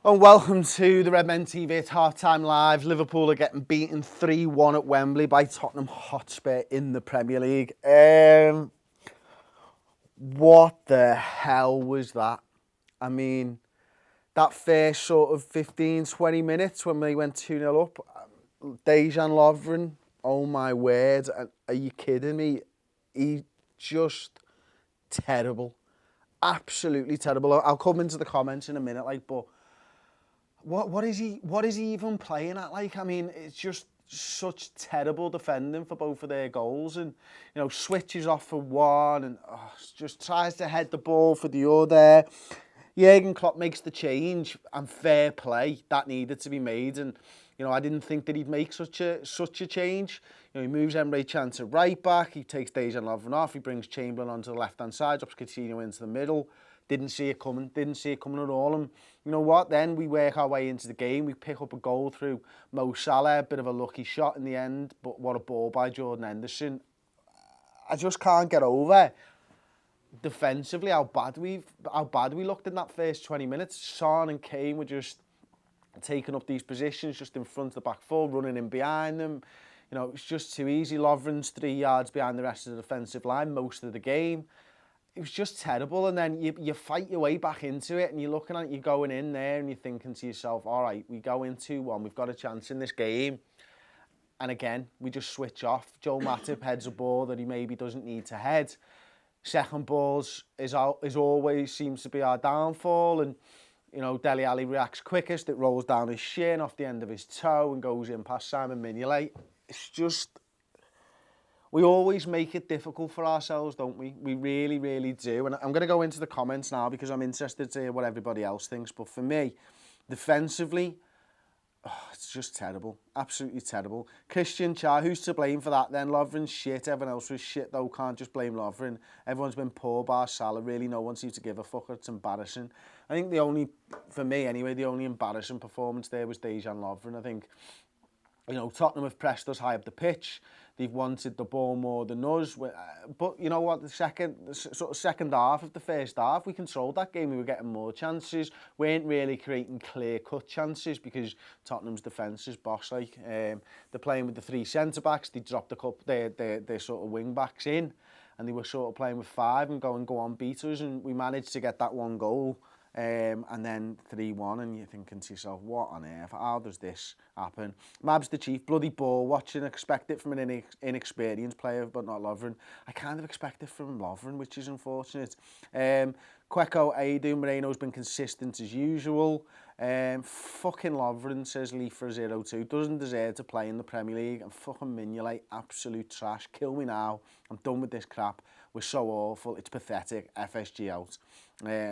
And welcome to the Redmen TV. It's half-time live. Liverpool are getting beaten 3-1 at Wembley by Tottenham Hotspur in the Premier League. What the hell was that? I mean, that first sort of 15, 20 minutes when they went 2-0 up, Dejan Lovren, oh my word, are you kidding me? He just terrible. Absolutely terrible. I'll come into the comments in a minute, but what is he even playing at? I mean, it's just such terrible defending for both of their goals, and switches off for one and just tries to head the ball for the other. Jurgen Klopp makes the change, and fair play, that needed to be made. And I didn't think that he'd make such a change. He moves Emre Can to right back, he takes Dejan Lovren off, he brings Chamberlain onto the left hand side, drops Coutinho into the middle. Didn't see it coming at all. And you know what? Then we work our way into the game. We pick up a goal through Mo Salah, a bit of a lucky shot in the end, but what a ball by Jordan Henderson. I just can't get over defensively how bad we looked in that first 20 minutes. Son and Kane were just taking up these positions just in front of the back four, running in behind them. It was just too easy. Lovren's 3 yards behind the rest of the defensive line most of the game. It was just terrible, and then you fight your way back into it, and you're looking at it, you're going in there, and you're thinking to yourself, all right, we go in 2-1, we've got a chance in this game, and again, we just switch off. Joe Matip heads a ball that he maybe doesn't need to head. Second balls is always seems to be our downfall, and Dele Alli reacts quickest, it rolls down his shin off the end of his toe and goes in past Simon Mignolet. It's just... we always make it difficult for ourselves, don't we? We really, really do. And I'm going to go into the comments now because I'm interested to hear what everybody else thinks. But for me, defensively, it's just terrible. Absolutely terrible. Christian Char, who's to blame for that then? Lovren's shit. Everyone else was shit, though. Can't just blame Lovren. Everyone's been poor bar Salah. Really, no one seems to give a fuck. It's embarrassing. I think for me anyway, the only embarrassing performance there was Dejan Lovren. I think... Tottenham have pressed us high up the pitch. They've wanted the ball more than us. But you know what? The second half of the first half, we controlled that game. We were getting more chances. We weren't really creating clear-cut chances because Tottenham's defence is boss-like. They're playing with the 3 centre-backs. They dropped a couple, their sort of wing-backs in, and they were sort of playing with 5 and go on beat us, and we managed to get that one goal. And then 3-1, and you're thinking to yourself, what on earth? How does this happen? Mabs the Chief, bloody ball watching, expect it from an inexperienced player, but not Lovren. I kind of expect it from Lovren, which is unfortunate. Kweko Aidoo, Moreno's been consistent as usual. Fucking Lovren, says Lee for 0-2, doesn't deserve to play in the Premier League, and fucking Mignolet, absolute trash. Kill me now. I'm done with this crap. We're so awful. It's pathetic. FSG out.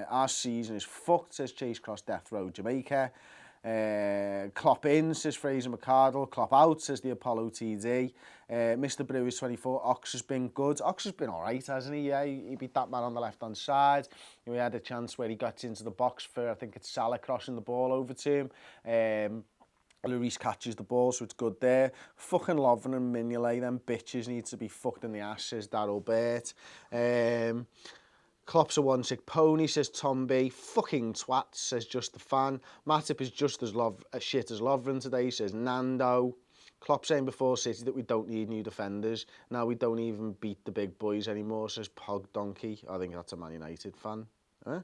Our season is fucked, says Chase Cross Death Row Jamaica. Klopp in, says Fraser McCardle. Klopp out, says the Apollo TD. Mr. Brewers 24. Ox has been good. Ox has been all right, hasn't he? Yeah, he beat that man on the left-hand side. He had a chance where he got into the box for, I think it's Salah crossing the ball over to him. Lloris catches the ball, so it's good there. Fucking Lovren and Mignolet, them bitches need to be fucked in the ass, says Daryl Burt. Klopp's a one-sick pony, says Tom B. Fucking twat, says Just the Fan. Matip is just as shit as Lovren today, says Nando. Klopp saying before City that we don't need new defenders. Now we don't even beat the big boys anymore, says Pog Donkey. I think that's a Man United fan. Huh?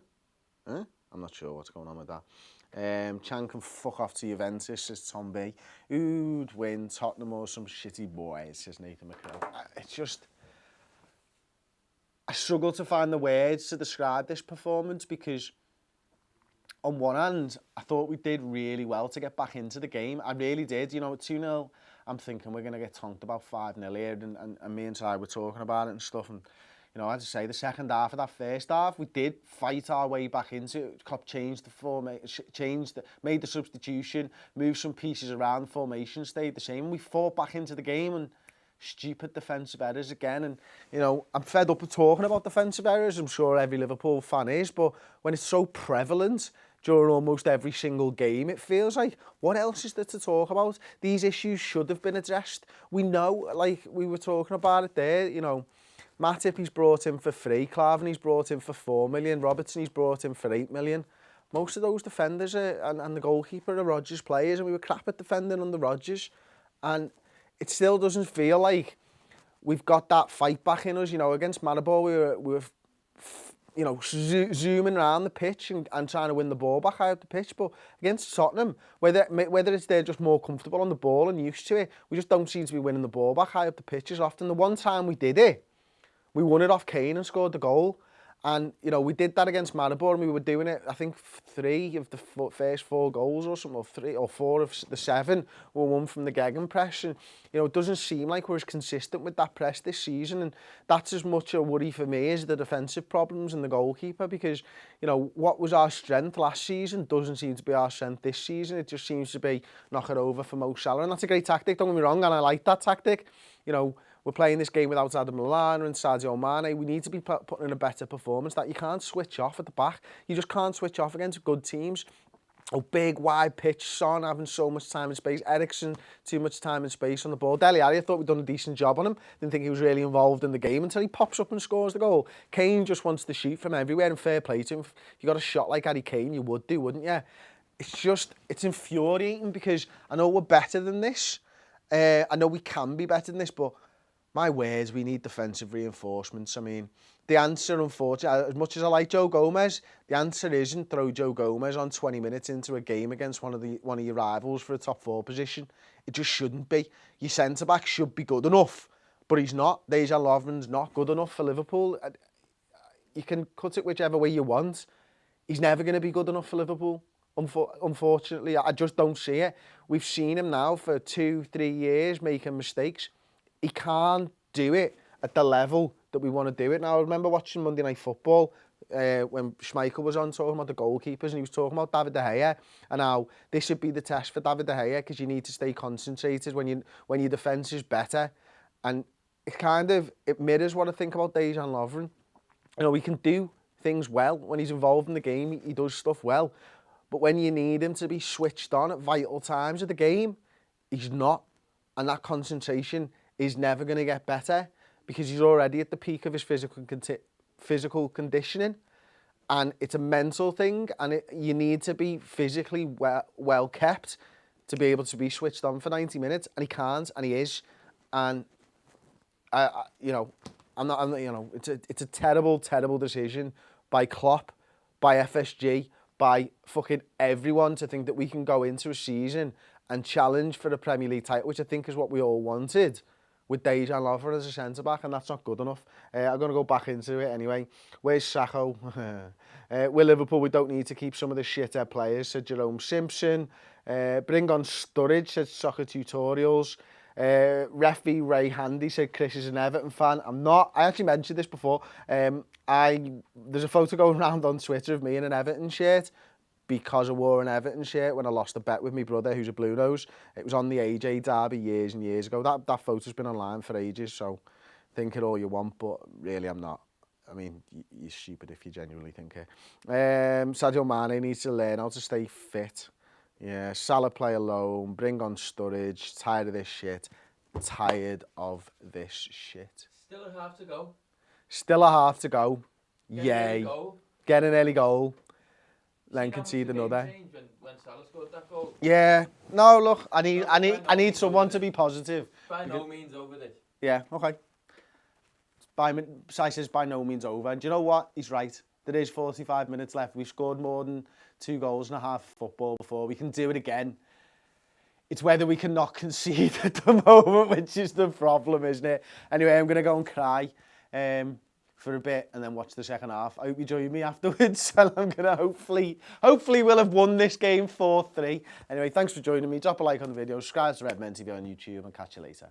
I'm not sure what's going on with that. Chan can fuck off to Juventus, says Tom B. Who'd win, Tottenham or some shitty boys, says Nathan McCrill. It's just... I struggle to find the words to describe this performance because on one hand, I thought we did really well to get back into the game. I really did. At 2-0, I'm thinking we're going to get tonked about 5-0 here, and me and Ty were talking about it and stuff, and as I say, the second half of that first half, we did fight our way back into it. Klopp changed the formation, made the substitution, moved some pieces around, the formation stayed the same, and we fought back into the game, and stupid defensive errors again. And, I'm fed up of talking about defensive errors. I'm sure every Liverpool fan is, but when it's so prevalent during almost every single game, it feels like, what else is there to talk about? These issues should have been addressed. We know, like we were talking about it there, Matip he's brought in for 3, Klavan he's brought in for 4 million, Robertson he's brought in for 8 million. most of those defenders and the goalkeeper are Rodgers players, and we were crap at defending under Rodgers. And it still doesn't feel like we've got that fight back in us. You know, against Maribor, we were zooming around the pitch and trying to win the ball back out the pitch. But against Tottenham, whether it's they're just more comfortable on the ball and used to it, we just don't seem to be winning the ball back out the pitch as often. The one time we did it, we won it off Kane and scored the goal. And, you know, we did that against Maribor, and we were doing it, I think, 3 of the first 4 goals or something, or 3 or 4 of the 7 were won from the gegenpress. And, you know, it doesn't seem like we're as consistent with that press this season, and that's as much a worry for me as the defensive problems and the goalkeeper, because, you know, what was our strength last season doesn't seem to be our strength this season. It just seems to be knock it over for Mo Salah, and that's a great tactic, don't get me wrong, and I like that tactic. You know, we're playing this game without Adam Lallana and Sadio Mane. We need to be putting in a better performance. That you can't switch off at the back. You just can't switch off against good teams. Oh, big, wide pitch. Son having so much time and space. Eriksen, too much time and space on the ball. Dele Alli, I thought we'd done a decent job on him. Didn't think he was really involved in the game until he pops up and scores the goal. Kane just wants to shoot from everywhere, and fair play to him. If you got a shot like Harry Kane, you would do, wouldn't you? It's infuriating, because I know we're better than this. I know we can be better than this, but my words, we need defensive reinforcements. I mean, the answer, unfortunately, as much as I like Joe Gomez, the answer isn't throw Joe Gomez on 20 minutes into a game against one of your rivals for a top 4 position. It just shouldn't be. Your centre-back should be good enough, but he's not. Dejan Lovren's not good enough for Liverpool. You can cut it whichever way you want. He's never going to be good enough for Liverpool. Unfortunately, I just don't see it. We've seen him now for 2-3 years making mistakes. He can't do it at the level that we want to do it. Now, I remember watching Monday Night Football when Schmeichel was on talking about the goalkeepers, and he was talking about David De Gea and how this should be the test for David De Gea, because you need to stay concentrated when your defence is better. And it mirrors what I think about Dejan Lovren. You know, he can do things well when he's involved in the game. He does stuff well. But when you need him to be switched on at vital times of the game, he's not. And that concentration is never going to get better, because he's already at the peak of his physical conditioning, and it's a mental thing, and you need to be physically well kept to be able to be switched on for 90 minutes, and he can't, and he is. And I'm not, it's a terrible decision by Klopp, by FSG, by fucking everyone, to think that we can go into a season and challenge for the Premier League title, which I think is what we all wanted, with Dejan Lovren as a centre-back, and that's not good enough. I'm going to go back into it anyway. Where's Sacco? With Liverpool, we don't need to keep some of the shithead players, said Jerome Simpson. Bring on Sturridge, said Soccer Tutorials. Referee Ray Handy said Chris is an Everton fan. I'm not. I actually mentioned this before. There's a photo going around on Twitter of me in an Everton shirt, because I wore an Everton shirt when I lost a bet with my brother, who's a Blue Nose. It was on the AJ derby years and years ago. That photo's been online for ages, so think it all you want, but really I'm not. I mean, you're stupid if you genuinely think it. Sadio Mane needs to learn how to stay fit. Yeah, Salah play alone, bring on Sturridge, tired of this shit. Tired of this shit. Still a half to go. Still a half to go. Yay. Get an early goal. Then concede another. When Salah scored that goal. Yeah. No, look, I need someone to be positive. By no means over this. Yeah, okay. Sai says by no means over. And do you know what? He's right. There is 45 minutes left. We've scored more than 2 goals and a half football before. We can do it again. It's whether we can not concede at the moment, which is the problem, isn't it? Anyway, I'm going to go and cry for a bit and then watch the second half. I hope you join me afterwards, and I'm going to hopefully we'll have won this game 4-3. Anyway, thanks for joining me. Drop a like on the video, subscribe to Redmen TV on YouTube, and catch you later.